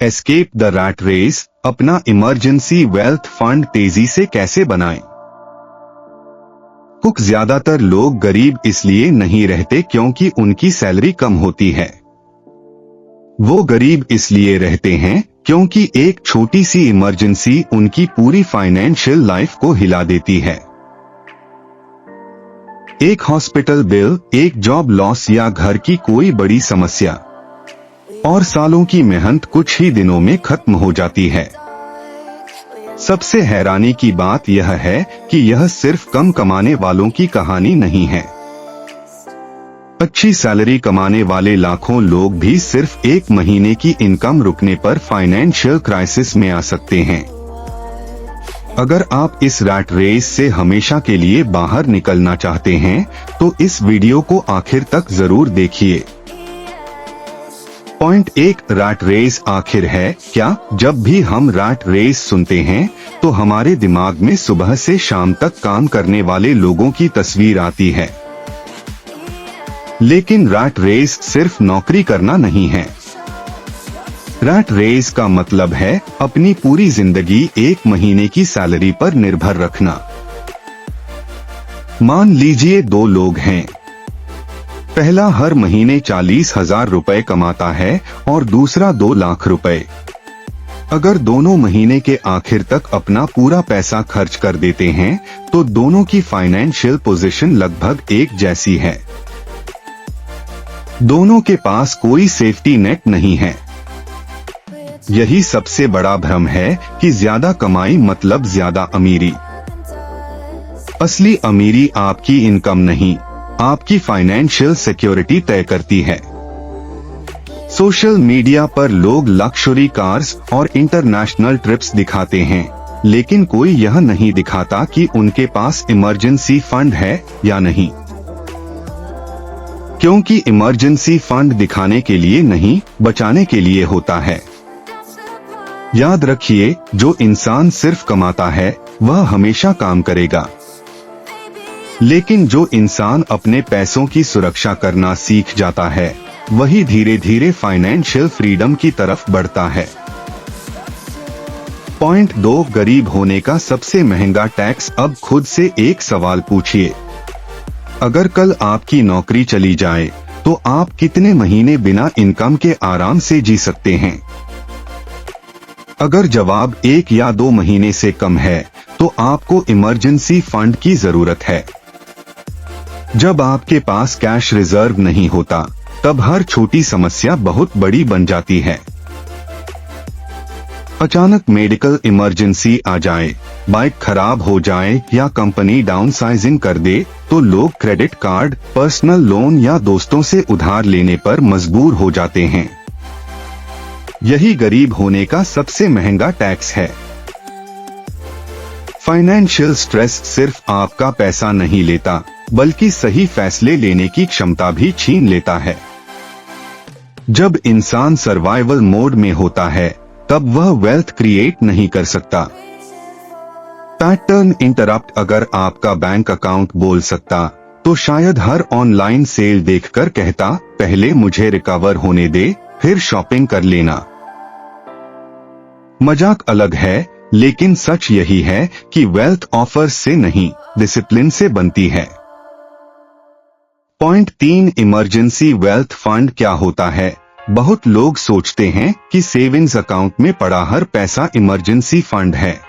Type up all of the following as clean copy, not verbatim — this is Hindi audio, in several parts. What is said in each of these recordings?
एस्केप द रैट रेस, अपना इमरजेंसी वेल्थ फंड तेजी से कैसे बनाएं? कुछ ज्यादातर लोग गरीब इसलिए नहीं रहते क्योंकि उनकी सैलरी कम होती है। वो गरीब इसलिए रहते हैं क्योंकि एक छोटी सी इमरजेंसी उनकी पूरी फाइनेंशियल लाइफ को हिला देती है। एक हॉस्पिटल बिल, एक जॉब लॉस या घर की कोई बड़ी समस्या, और सालों की मेहनत कुछ ही दिनों में खत्म हो जाती है। सबसे हैरानी की बात यह है कि यह सिर्फ कम कमाने वालों की कहानी नहीं है। अच्छी सैलरी कमाने वाले लाखों लोग भी सिर्फ एक महीने की इनकम रुकने पर फाइनेंशियल क्राइसिस में आ सकते हैं। अगर आप इस रैट रेस से हमेशा के लिए बाहर निकलना चाहते हैं तो इस वीडियो को आखिर तक जरूर देखिए। पॉइंट 1, रैट रेस आखिर है क्या? जब भी हम रैट रेस सुनते हैं तो हमारे दिमाग में सुबह से शाम तक काम करने वाले लोगों की तस्वीर आती है। लेकिन रैट रेस सिर्फ नौकरी करना नहीं है। रैट रेस का मतलब है अपनी पूरी जिंदगी एक महीने की सैलरी पर निर्भर रखना। मान लीजिए 2 लोग हैं। पहला हर महीने 40,000 रुपए कमाता है और दूसरा 2 लाख रुपए। अगर दोनों महीने के आखिर तक अपना पूरा पैसा खर्च कर देते हैं तो दोनों की फाइनेंशियल पोजीशन लगभग एक जैसी है। दोनों के पास कोई सेफ्टी नेट नहीं है। यही सबसे बड़ा भ्रम है कि ज्यादा कमाई मतलब ज्यादा अमीरी। असली अमीरी आपकी इनकम नहीं, आपकी फाइनेंशियल सिक्योरिटी तय करती है। सोशल मीडिया पर लोग लक्जरी कार्स और इंटरनेशनल ट्रिप्स दिखाते हैं, लेकिन कोई यह नहीं दिखाता कि उनके पास इमरजेंसी फंड है या नहीं। क्योंकि इमरजेंसी फंड दिखाने के लिए नहीं, बचाने के लिए होता है। याद रखिए, जो इंसान सिर्फ कमाता है वह हमेशा काम करेगा, लेकिन जो इंसान अपने पैसों की सुरक्षा करना सीख जाता है वही धीरे धीरे फाइनेंशियल फ्रीडम की तरफ बढ़ता है। पॉइंट 2, गरीब होने का सबसे महंगा टैक्स। अब खुद से एक सवाल पूछिए, अगर कल आपकी नौकरी चली जाए तो आप कितने महीने बिना इनकम के आराम से जी सकते हैं? अगर जवाब 1 या 2 महीने से कम है तो आपको इमरजेंसी फंड की जरूरत है। जब आपके पास कैश रिजर्व नहीं होता तब हर छोटी समस्या बहुत बड़ी बन जाती है। अचानक मेडिकल इमरजेंसी आ जाए, बाइक खराब हो जाए या कंपनी डाउनसाइजिंग कर दे तो लोग क्रेडिट कार्ड, पर्सनल लोन या दोस्तों से उधार लेने पर मजबूर हो जाते हैं। यही गरीब होने का सबसे महंगा टैक्स है। फाइनेंशियल स्ट्रेस सिर्फ आपका पैसा नहीं लेता, बल्कि सही फैसले लेने की क्षमता भी छीन लेता है। जब इंसान सर्वाइवल मोड में होता है तब वह वेल्थ क्रिएट नहीं कर सकता। पैटर्न इंटरप्ट, अगर आपका बैंक अकाउंट बोल सकता तो शायद हर ऑनलाइन सेल देखकर कहता, पहले मुझे रिकवर होने दे फिर शॉपिंग कर लेना। मजाक अलग है, लेकिन सच यही है कि वेल्थ ऑफर्स से नहीं, डिसिप्लिन से बनती है। पॉइंट 3, इमरजेंसी वेल्थ फंड क्या होता है? बहुत लोग सोचते हैं कि सेविंग्स अकाउंट में पड़ा हर पैसा इमरजेंसी फंड है,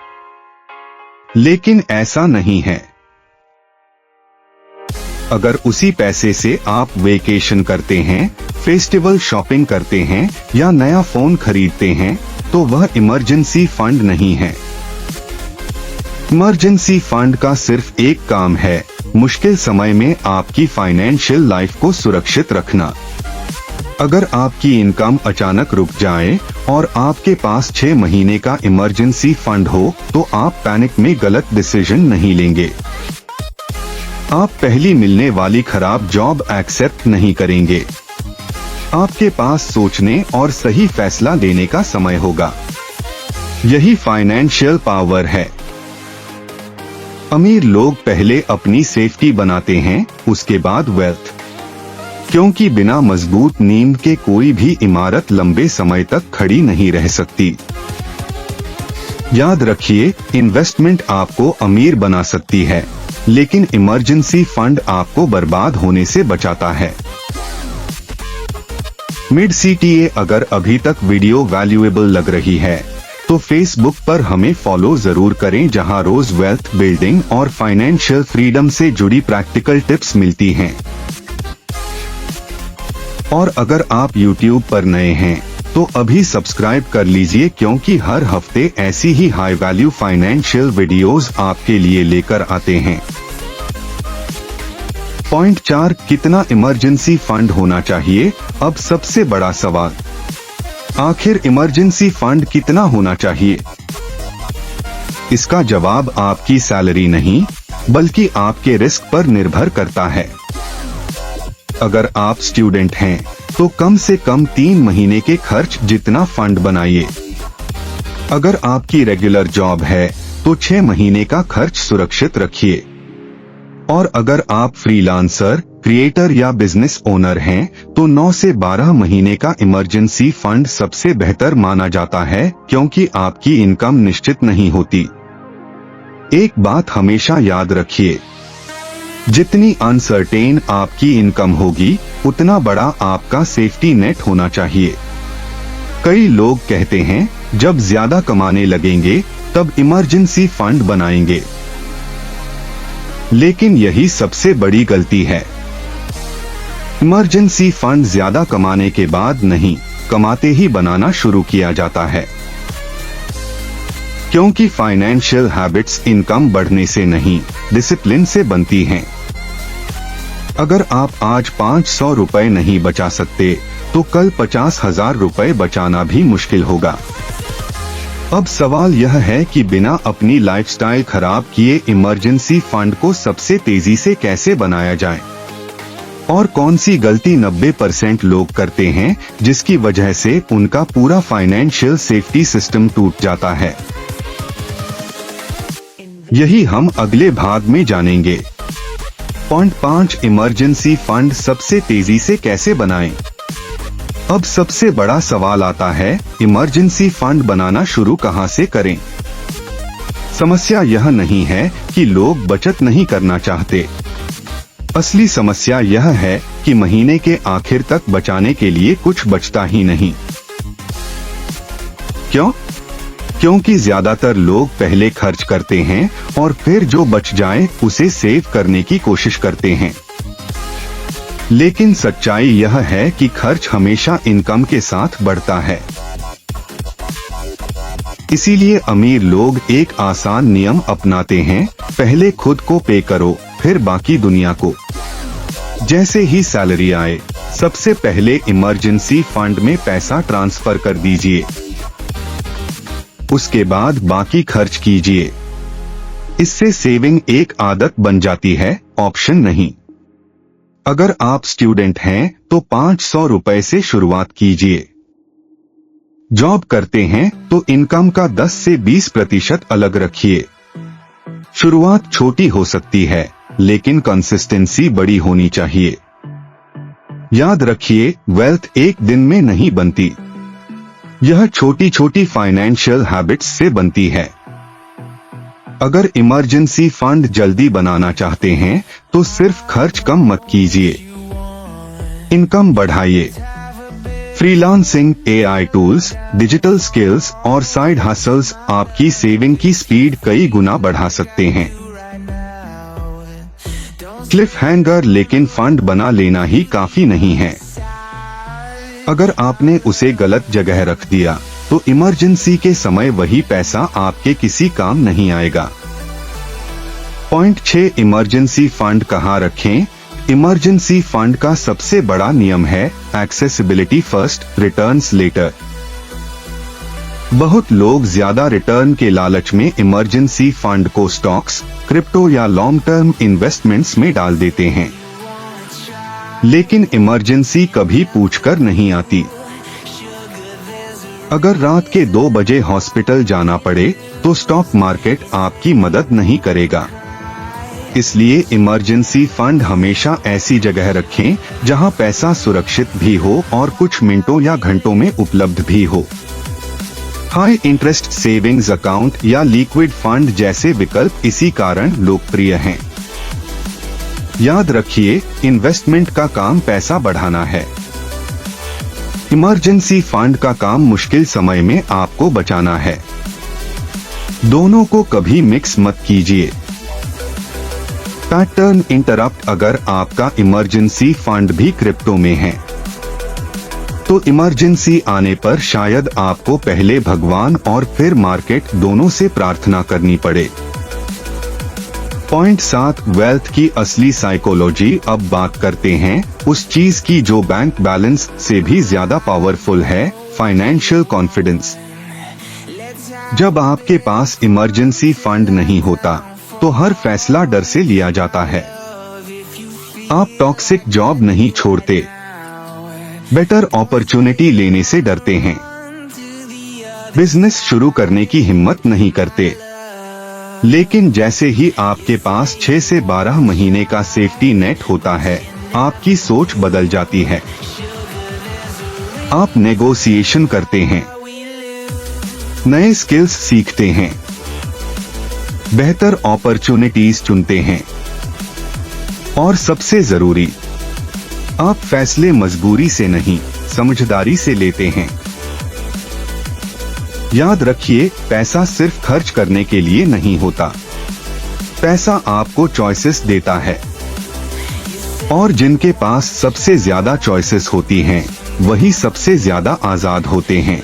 लेकिन ऐसा नहीं है। अगर उसी पैसे से आप वेकेशन करते हैं, फेस्टिवल शॉपिंग करते हैं या नया फोन खरीदते हैं तो वह इमरजेंसी फंड नहीं है। इमरजेंसी फंड का सिर्फ एक काम है, मुश्किल समय में आपकी फाइनेंशियल लाइफ को सुरक्षित रखना। अगर आपकी इनकम अचानक रुक जाए और आपके पास 6 महीने का इमरजेंसी फंड हो तो आप पैनिक में गलत डिसीजन नहीं लेंगे। आप पहली मिलने वाली खराब जॉब एक्सेप्ट नहीं करेंगे। आपके पास सोचने और सही फैसला लेने का समय होगा। यही फाइनेंशियल पावर है। अमीर लोग पहले अपनी सेफ्टी बनाते हैं, उसके बाद वेल्थ। क्योंकि बिना मजबूत नींव के कोई भी इमारत लंबे समय तक खड़ी नहीं रह सकती। याद रखिए, इन्वेस्टमेंट आपको अमीर बना सकती है, लेकिन इमरजेंसी फंड आपको बर्बाद होने से बचाता है। मिड सीटीए, अगर अभी तक वीडियो वैल्यूएबल लग रही है तो फेसबुक पर हमें फॉलो जरूर करें, जहां रोज वेल्थ बिल्डिंग और फाइनेंशियल फ्रीडम से जुड़ी प्रैक्टिकल टिप्स मिलती हैं। और अगर आप YouTube पर नए हैं तो अभी सब्सक्राइब कर लीजिए, क्योंकि हर हफ्ते ऐसी ही हाई वैल्यू फाइनेंशियल वीडियोस आपके लिए लेकर आते हैं। पॉइंट 4, कितना इमरजेंसी फंड होना चाहिए? अब सबसे बड़ा सवाल, आखिर इमरजेंसी फंड कितना होना चाहिए? इसका जवाब आपकी सैलरी नहीं, बल्कि आपके रिस्क पर निर्भर करता है। अगर आप स्टूडेंट हैं तो कम से कम 3 महीने के खर्च जितना फंड बनाइए। अगर आपकी रेगुलर जॉब है तो 6 महीने का खर्च सुरक्षित रखिए। और अगर आप फ्रीलांसर, क्रिएटर या बिजनेस ओनर हैं तो 9 से 12 महीने का इमरजेंसी फंड सबसे बेहतर माना जाता है, क्योंकि आपकी इनकम निश्चित नहीं होती। एक बात हमेशा याद रखिए, जितनी अनसर्टेन आपकी इनकम होगी उतना बड़ा आपका सेफ्टी नेट होना चाहिए। कई लोग कहते हैं जब ज्यादा कमाने लगेंगे तब इमरजेंसी फंड बनाएंगे, लेकिन यही सबसे बड़ी गलती है। इमरजेंसी फंड ज्यादा कमाने के बाद नहीं, कमाते ही बनाना शुरू किया जाता है, क्योंकि फाइनेंशियल हैबिट्स इनकम बढ़ने से नहीं, डिसिप्लिन से बनती हैं। अगर आप आज 500 रुपए नहीं बचा सकते तो कल 50,000 रुपए बचाना भी मुश्किल होगा। अब सवाल यह है कि बिना अपनी लाइफस्टाइल खराब किए इमरजेंसी फंड को सबसे तेजी से कैसे बनाया जाए, और कौन सी गलती 90% लोग करते हैं जिसकी वजह से उनका पूरा फाइनेंशियल सेफ्टी सिस्टम टूट जाता है। यही हम अगले भाग में जानेंगे। पॉइंट 5, इमरजेंसी फंड सबसे तेजी से कैसे बनाएं? अब सबसे बड़ा सवाल आता है, इमरजेंसी फंड बनाना शुरू कहां से करें? समस्या यह नहीं है कि लोग बचत नहीं करना चाहते। असली समस्या यह है कि महीने के आखिर तक बचाने के लिए कुछ बचता ही नहीं। क्यों? क्योंकि ज्यादातर लोग पहले खर्च करते हैं और फिर जो बच जाए उसे सेव करने की कोशिश करते हैं। लेकिन सच्चाई यह है कि खर्च हमेशा इनकम के साथ बढ़ता है। इसीलिए अमीर लोग एक आसान नियम अपनाते हैं, पहले खुद को पे करो, फिर बाकी दुनिया को। जैसे ही सैलरी आए, सबसे पहले इमरजेंसी फंड में पैसा ट्रांसफर कर दीजिए, उसके बाद बाकी खर्च कीजिए। इससे सेविंग एक आदत बन जाती है, ऑप्शन नहीं। अगर आप स्टूडेंट हैं तो 500 रुपए से शुरुआत कीजिए। जॉब करते हैं तो इनकम का 10 से 20% अलग रखिए। शुरुआत छोटी हो सकती है, लेकिन कंसिस्टेंसी बड़ी होनी चाहिए। याद रखिए, वेल्थ एक दिन में नहीं बनती, यह छोटी छोटी फाइनेंशियल हैबिट्स से बनती है। अगर इमरजेंसी फंड जल्दी बनाना चाहते हैं तो सिर्फ खर्च कम मत कीजिए, इनकम बढ़ाइए। Freelancing, AI tools, digital skills और साइड हसल्स आपकी सेविंग की स्पीड कई गुना बढ़ा सकते हैं। क्लिफ हैंगर, लेकिन फंड बना लेना ही काफी नहीं है। अगर आपने उसे गलत जगह रख दिया तो इमरजेंसी के समय वही पैसा आपके किसी काम नहीं आएगा। पॉइंट 6, इमरजेंसी फंड कहाँ रखें? इमरजेंसी फंड का सबसे बड़ा नियम है एक्सेसिबिलिटी फर्स्ट, रिटर्न्स लेटर। बहुत लोग ज्यादा रिटर्न के लालच में इमरजेंसी फंड को स्टॉक्स, क्रिप्टो या लॉन्ग टर्म इन्वेस्टमेंट्स में डाल देते हैं, लेकिन इमरजेंसी कभी पूछकर नहीं आती। अगर रात के 2 बजे हॉस्पिटल जाना पड़े तो स्टॉक मार्केट आपकी मदद नहीं करेगा। इसलिए इमरजेंसी फंड हमेशा ऐसी जगह रखें जहां पैसा सुरक्षित भी हो और कुछ मिनटों या घंटों में उपलब्ध भी हो। हाई इंटरेस्ट सेविंग्स अकाउंट या लिक्विड फंड जैसे विकल्प इसी कारण लोकप्रिय हैं। याद रखिए, इन्वेस्टमेंट का काम पैसा बढ़ाना है। इमरजेंसी फंड का काम मुश्किल समय में आपको बचाना है। दोनों को कभी मिक्स मत कीजिए। पैटर्न इंटरप्ट: अगर आपका इमरजेंसी फंड भी क्रिप्टो में है तो इमरजेंसी आने पर शायद आपको पहले भगवान और फिर मार्केट दोनों से प्रार्थना करनी पड़े। पॉइंट 7, वेल्थ की असली साइकोलॉजी। अब बात करते हैं उस चीज की जो बैंक बैलेंस से भी ज्यादा पावरफुल है, फाइनेंशियल कॉन्फिडेंस। जब आपके पास इमरजेंसी फंड नहीं होता तो हर फैसला डर से लिया जाता है। आप टॉक्सिक जॉब नहीं छोड़ते, बेटर अपॉर्चुनिटी लेने से डरते हैं, बिजनेस शुरू करने की हिम्मत नहीं करते। लेकिन जैसे ही आपके पास 6 से 12 महीने का सेफ्टी नेट होता है, आपकी सोच बदल जाती है। आप नेगोशिएशन करते हैं, नए स्किल्स सीखते हैं, बेहतर अपॉर्चुनिटीज चुनते हैं और सबसे जरूरी, आप फैसले मजबूरी से नहीं, समझदारी से लेते हैं। याद रखिए, पैसा सिर्फ खर्च करने के लिए नहीं होता। पैसा आपको चॉइसेस देता है और जिनके पास सबसे ज्यादा चॉइसेस होती हैं, वही सबसे ज्यादा आजाद होते हैं।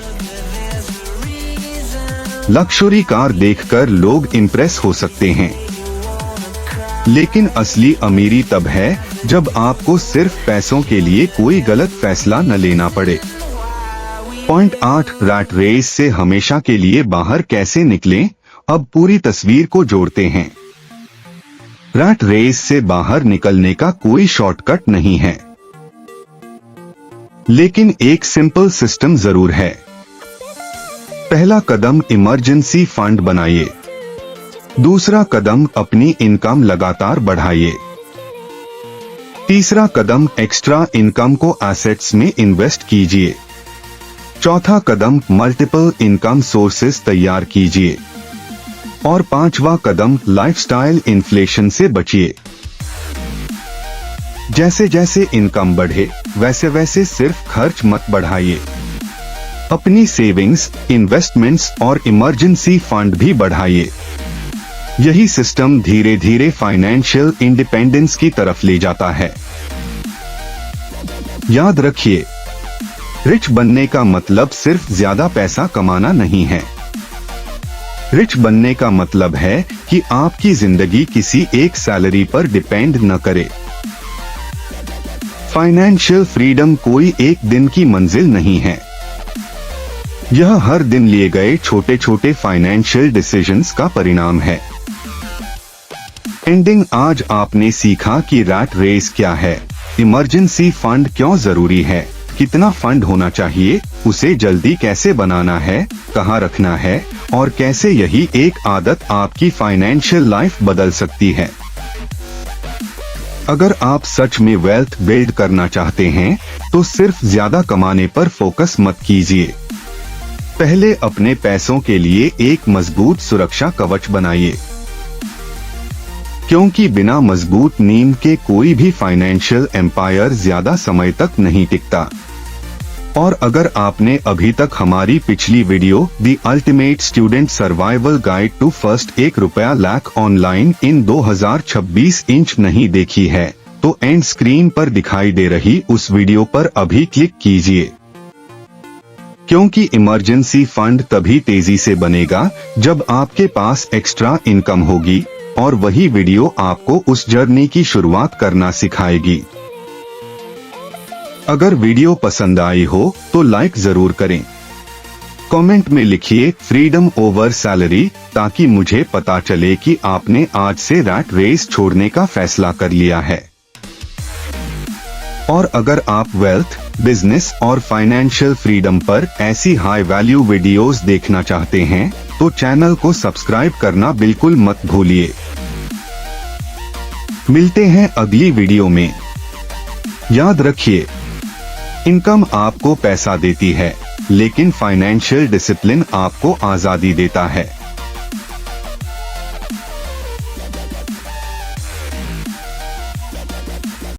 लक्जरी कार देखकर लोग इंप्रेस हो सकते हैं, लेकिन असली अमीरी तब है जब आपको सिर्फ पैसों के लिए कोई गलत फैसला न लेना पड़े। पॉइंट 8, रैट रेस से हमेशा के लिए बाहर कैसे निकलें। अब पूरी तस्वीर को जोड़ते हैं। रैट रेस से बाहर निकलने का कोई शॉर्टकट नहीं है, लेकिन एक सिंपल सिस्टम जरूर है। पहला कदम, इमरजेंसी फंड बनाइए। दूसरा कदम, अपनी इनकम लगातार बढ़ाइए। तीसरा कदम, एक्स्ट्रा इनकम को एसेट्स में इन्वेस्ट कीजिए। चौथा कदम, मल्टीपल इनकम सोर्सेस तैयार कीजिए। और पांचवा कदम, लाइफस्टाइल इन्फ्लेशन से बचिए। जैसे जैसे इनकम बढ़े, वैसे वैसे सिर्फ खर्च मत बढ़ाइए। अपनी सेविंग्स, इन्वेस्टमेंट्स और इमरजेंसी फंड भी बढ़ाइए। यही सिस्टम धीरे धीरे फाइनेंशियल इंडिपेंडेंस की तरफ ले जाता है। याद रखिए, रिच बनने का मतलब सिर्फ ज्यादा पैसा कमाना नहीं है। रिच बनने का मतलब है कि आपकी जिंदगी किसी एक सैलरी पर डिपेंड न करे। फाइनेंशियल फ्रीडम कोई एक दिन की मंजिल नहीं है, यह हर दिन लिए गए छोटे छोटे फाइनेंशियल डिसीजंस का परिणाम है। एंडिंग, आज आपने सीखा कि रैट रेस क्या है, इमरजेंसी फंड क्यों जरूरी है, कितना फंड होना चाहिए, उसे जल्दी कैसे बनाना है, कहां रखना है और कैसे यही एक आदत आपकी फाइनेंशियल लाइफ बदल सकती है। अगर आप सच में वेल्थ बिल्ड करना चाहते हैं तो सिर्फ ज्यादा कमाने पर फोकस मत कीजिए। पहले अपने पैसों के लिए एक मजबूत सुरक्षा कवच बनाइए, क्योंकि बिना मजबूत नींव के कोई भी फाइनेंशियल एम्पायर ज्यादा समय तक नहीं टिकता। और अगर आपने अभी तक हमारी पिछली video the ultimate student survival guide to first ₹1 lakh online in 2026 इंच नहीं देखी है, तो एंड स्क्रीन पर दिखाई दे रही उस वीडियो पर अभी क्लिक कीजिए, क्योंकि इमरजेंसी फंड तभी तेजी से बनेगा जब आपके पास एक्स्ट्रा इनकम होगी, और वही वीडियो आपको उस जर्नी की शुरुआत करना सिखाएगी। अगर वीडियो पसंद आई हो तो लाइक जरूर करें। कमेंट में लिखिए फ्रीडम ओवर सैलरी, ताकि मुझे पता चले कि आपने आज से रैट रेस छोड़ने का फैसला कर लिया है। और अगर आप वेल्थ, बिजनेस और फाइनेंशियल फ्रीडम पर ऐसी हाई वैल्यू वीडियोस देखना चाहते हैं तो चैनल को सब्सक्राइब करना बिल्कुल मत भूलिए। मिलते हैं अगली वीडियो में। याद रखिए, इनकम आपको पैसा देती है, लेकिन फाइनेंशियल डिसिप्लिन आपको आजादी देता है।